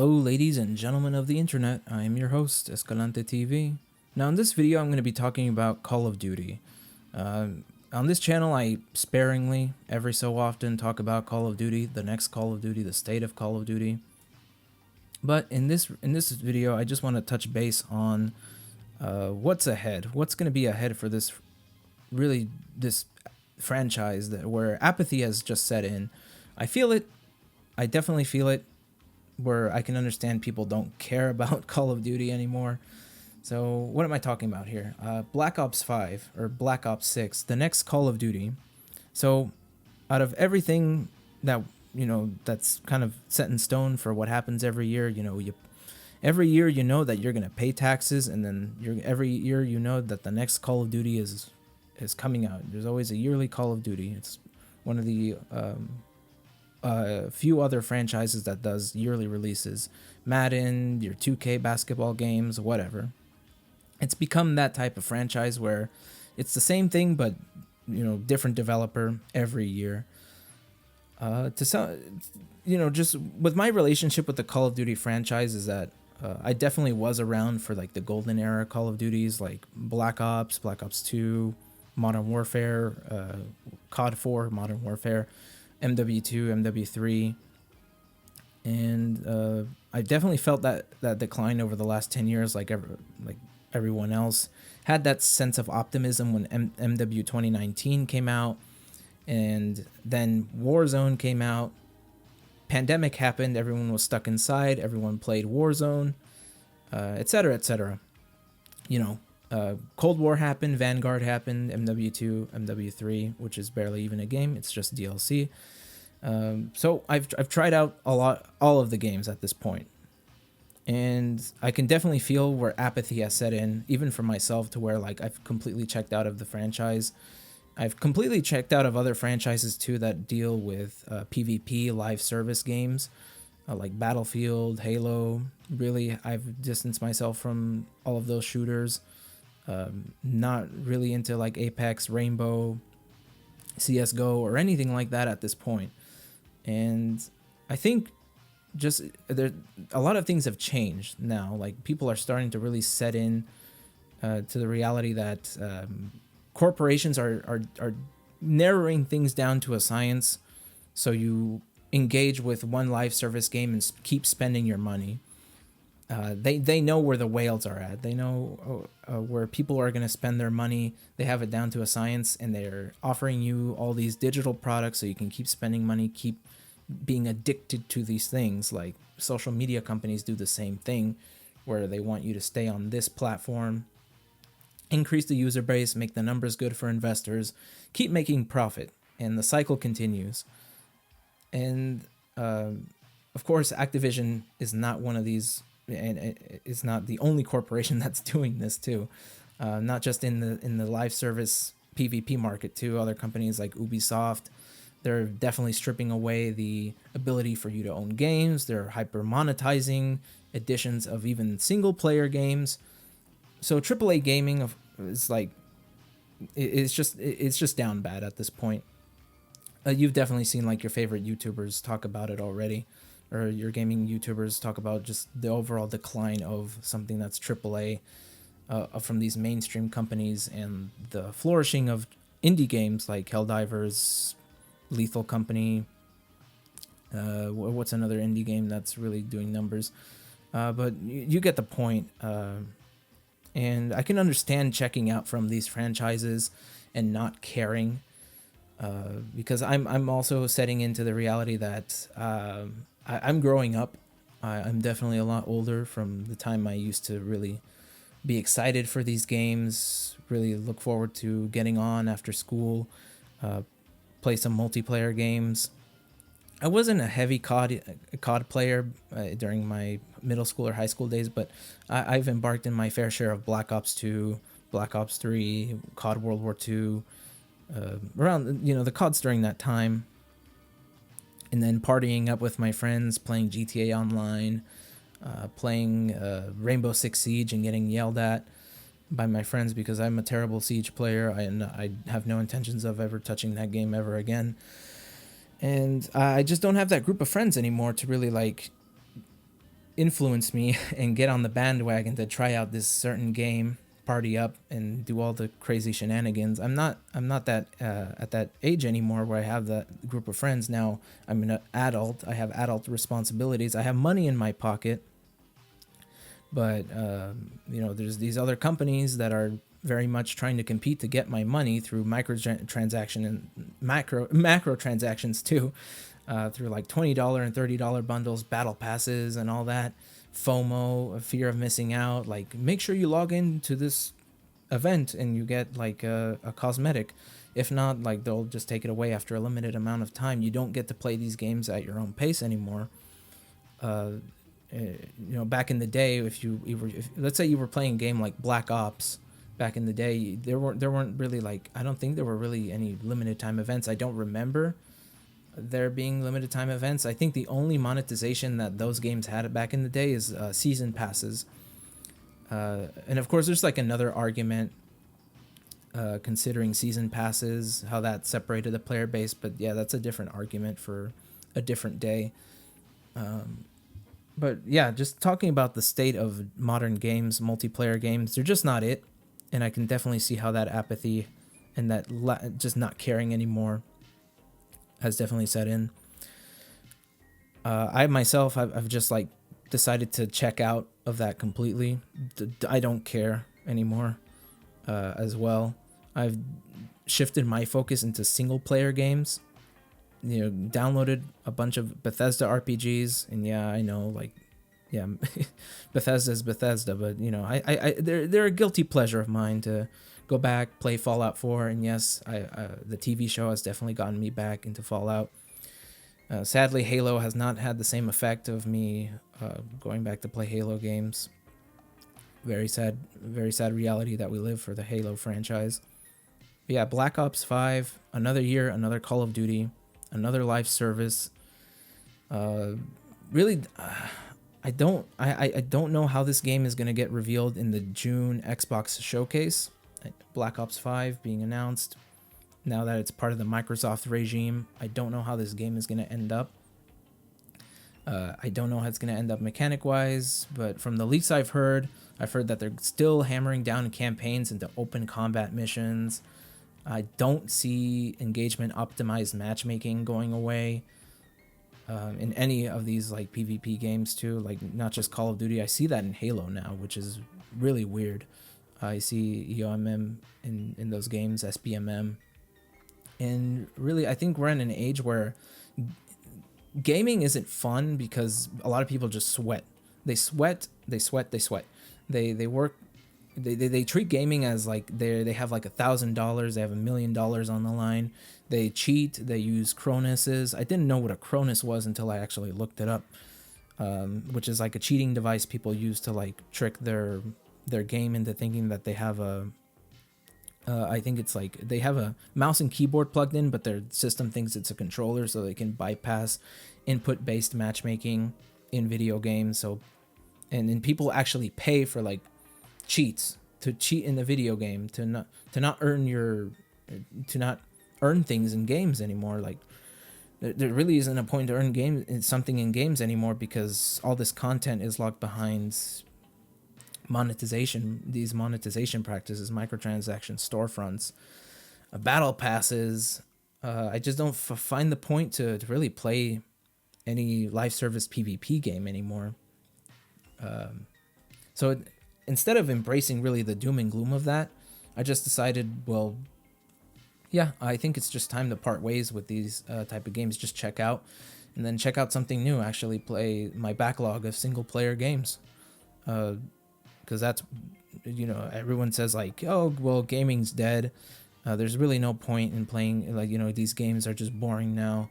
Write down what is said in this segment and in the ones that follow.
Hello, ladies and gentlemen of the internet. I am your host, Escalante TV. Now, in this video, I'm going to be talking about Call of Duty. Uh, on this channel, I sparingly, every so often, talk about Call of Duty, the next Call of Duty, the state of Call of Duty. But in this video, I just want to touch base on what's ahead. What's going to be ahead for this franchise where apathy has just set in. I feel it. I definitely feel it. Where I can understand people don't care about Call of Duty anymore. So what am I talking about here? Black Ops 5 or Black Ops 6, the next Call of Duty. So out of everything that, that's kind of set in stone for what happens every year, every year that you're going to pay taxes, and then every year that the next Call of Duty is coming out. There's always a yearly Call of Duty. It's one of the few other franchises that does yearly releases. Madden, your 2K basketball games, whatever. It's become that type of franchise where it's the same thing, but different developer every year. Just with my relationship with the Call of Duty franchise is that I definitely was around for like the golden era Call of Duties, like Black Ops, Black Ops 2, Modern Warfare, COD 4, Modern Warfare, MW2, MW3, and I definitely felt that decline over the last 10 years, like everyone else. Had that sense of optimism when MW 2019 came out, and then Warzone came out. Pandemic happened, everyone was stuck inside, everyone played Warzone, etc., etc. Cold War happened, Vanguard happened, MW2, MW3, which is barely even a game, it's just DLC. So I've tried out all of the games at this point, and I can definitely feel where apathy has set in, even for myself, to where like I've completely checked out of the franchise. I've completely checked out of other franchises too that deal with PvP live service games, like Battlefield, Halo. Really, I've distanced myself from all of those shooters. Not really into like Apex, Rainbow, CSGO, or anything like that at this point. And I think just a lot of things have changed now. Like people are starting to really set in to the reality that corporations are narrowing things down to a science. So you engage with one live service game and keep spending your money. They know where the whales are at. They know where people are going to spend their money. They have it down to a science, and they're offering you all these digital products so you can keep spending money, keep being addicted to these things. Like social media companies do the same thing, where they want you to stay on this platform, increase the user base, make the numbers good for investors, keep making profit, and the cycle continues. And of course, Activision is not one of these, and it's not the only corporation that's doing this too. Not just in the live service PvP market too. Other companies like Ubisoft, they're definitely stripping away the ability for you to own games. They're hyper monetizing editions of even single player games. So AAA gaming is like, it's just down bad at this point. You've definitely seen like your favorite YouTubers talk about it already, or your gaming YouTubers talk about just the overall decline of something that's AAA from these mainstream companies, and the flourishing of indie games like Helldivers, Lethal Company. What's another indie game that's really doing numbers? But you get the point. And I can understand checking out from these franchises and not caring, because I'm also setting into the reality that I'm growing up. I'm definitely a lot older from the time I used to really be excited for these games, really look forward to getting on after school, play some multiplayer games. I wasn't a heavy COD player during my middle school or high school days, but I've embarked in my fair share of Black Ops 2, Black Ops 3, COD World War 2, around the CODs during that time, and then partying up with my friends, playing GTA Online, playing Rainbow Six Siege and getting yelled at by my friends because I'm a terrible Siege player, and I have no intentions of ever touching that game ever again. And I just don't have that group of friends anymore to really like influence me and get on the bandwagon to try out this certain game, party up, and do all the crazy shenanigans. I'm not that at that age anymore where I have that group of friends. Now I'm an adult. I have adult responsibilities. I have money in my pocket, but there's these other companies that are very much trying to compete to get my money through microtransaction and macro transactions too, through like $20 and $30 bundles, battle passes, and all that. FOMO, a fear of missing out. Like, make sure you log into this event and you get like a cosmetic. If not, like, they'll just take it away after a limited amount of time. You don't get to play these games at your own pace anymore. Back in the day, if let's say you were playing a game like Black Ops back in the day, there weren't really, like, I don't think there were really any limited time events. I don't remember there being limited time events. I think the only monetization that those games had back in the day is season passes. And of course, there's like another argument considering season passes, how that separated the player base. But yeah, that's a different argument for a different day. But yeah, just talking about the state of modern games, multiplayer games, they're just not it. And I can definitely see how that apathy and that just not caring anymore has definitely set in. I myself, I've just like decided to check out of that completely. I don't care anymore as well. I've shifted my focus into single player games. Downloaded a bunch of Bethesda RPGs, and yeah, I know, like, yeah, Bethesda is Bethesda, but they're a guilty pleasure of mine to go back, play Fallout 4, and yes, the TV show has definitely gotten me back into Fallout. Sadly, Halo has not had the same effect of me going back to play Halo games. Very sad reality that we live for the Halo franchise. But yeah, Black Ops 5, another year, another Call of Duty, another live service. Really, I don't know how this game is going to get revealed in the June Xbox showcase. Black Ops 5 being announced. Now that it's part of the Microsoft regime, I don't know how this game is going to end up. I don't know how it's going to end up mechanic-wise, but from the leaks I've heard that they're still hammering down campaigns into open combat missions. I don't see engagement optimized matchmaking going away in any of these like PvP games too, like not just Call of Duty. I see that in Halo now, which is really weird. I see EOMM in those games, SBMM. And really, I think we're in an age where gaming isn't fun because a lot of people just sweat. They work. They treat gaming as like they have like $1,000, they have $1 million on the line. They cheat. They use Cronuses. I didn't know what a Cronus was until I actually looked it up, which is like a cheating device people use to like trick their game into thinking that they have I think it's like they have a mouse and keyboard plugged in, but their system thinks it's a controller, so they can bypass input-based matchmaking in video games. So, and then people actually pay for like cheats to cheat in the video game to not earn things in games anymore. Like there really isn't a point to earn something in games anymore because all this content is locked behind monetization, these monetization practices, microtransactions, storefronts, battle passes. I just don't find the point to really play any live service PvP game anymore. So instead of embracing really the doom and gloom of that, I just decided, well, yeah, I think it's just time to part ways with these type of games. Just check out something new. Actually play my backlog of single player games. Because that's, everyone says like, oh, well, gaming's dead. There's really no point in playing, like, these games are just boring now.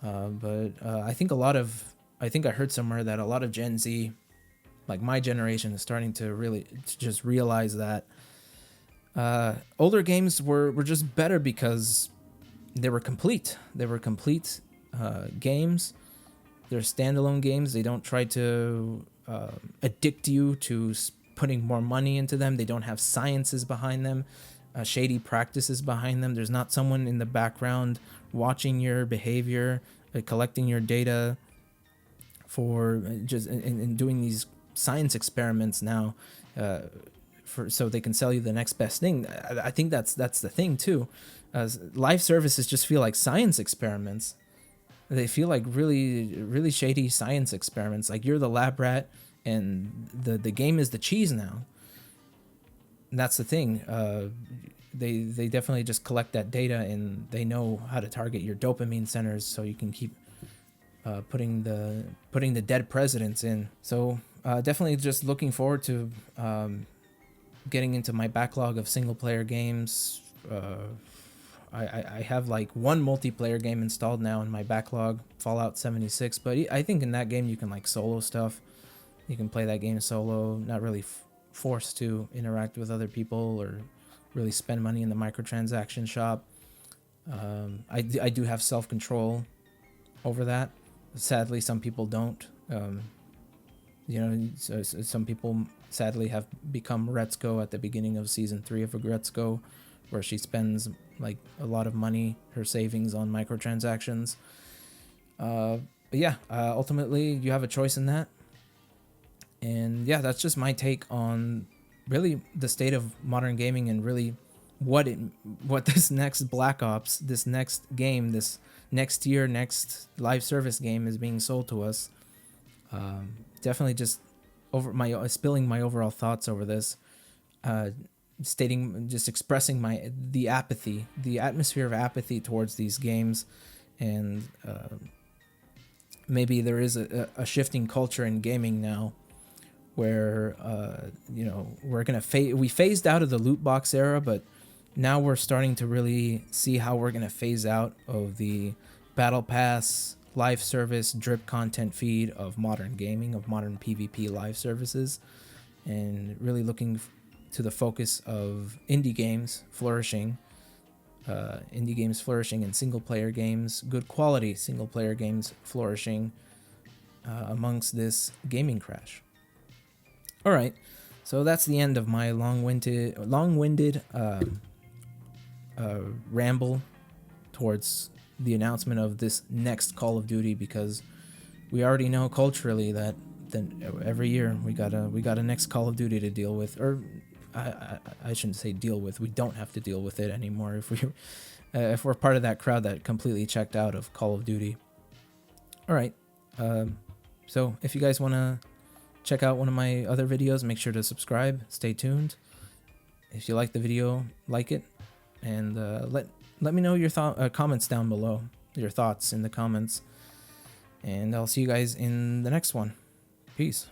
But I think I heard somewhere that a lot of Gen Z, like my generation, is starting to just realize that older games were just better because they were complete. They were complete games. They're standalone games. They don't try to addict you to putting more money into them. They don't have sciences behind them, shady practices behind them. There's not someone in the background watching your behavior, collecting your data for just in doing these science experiments now, so they can sell you the next best thing. I think that's the thing too. Live services just feel like science experiments. They feel like really shady science experiments. Like you're the lab rat, and the game is the cheese now. And that's the thing. They definitely just collect that data, and they know how to target your dopamine centers, so you can keep putting the dead presidents in. So definitely just looking forward to getting into my backlog of single player games. I have like one multiplayer game installed now in my backlog, Fallout 76. But I think in that game you can like solo stuff. You can play that game solo, not really forced to interact with other people or really spend money in the microtransaction shop. I do have self-control over that. Sadly, some people don't. Some people sadly have become Retzko at the beginning of season 3 of Retzko, where she spends like a lot of money, her savings, on microtransactions. But yeah, ultimately you have a choice in that. And yeah, that's just my take on really the state of modern gaming, and really what this next Black Ops, this next game, this next live service game is being sold to us. Definitely just spilling my overall thoughts over this, expressing the apathy, the atmosphere of apathy towards these games, and maybe there is a shifting culture in gaming now, where we phased out of the loot box era, but now we're starting to really see how we're gonna phase out of the battle pass, live service, drip content feed of modern gaming, of modern PvP live services, and really looking to the focus of indie games flourishing, and single player games, good quality single player games flourishing amongst this gaming crash. All right, so that's the end of my long-winded ramble towards the announcement of this next Call of Duty, because we already know culturally that every year we got a next Call of Duty to deal with, or I shouldn't say deal with. We don't have to deal with it anymore if we're part of that crowd that completely checked out of Call of Duty. All right, so if you guys want to check out one of my other videos, make sure to subscribe. Stay tuned. If you like the video, like it, and let me know your comments down below, your thoughts in the comments, and I'll see you guys in the next one. Peace.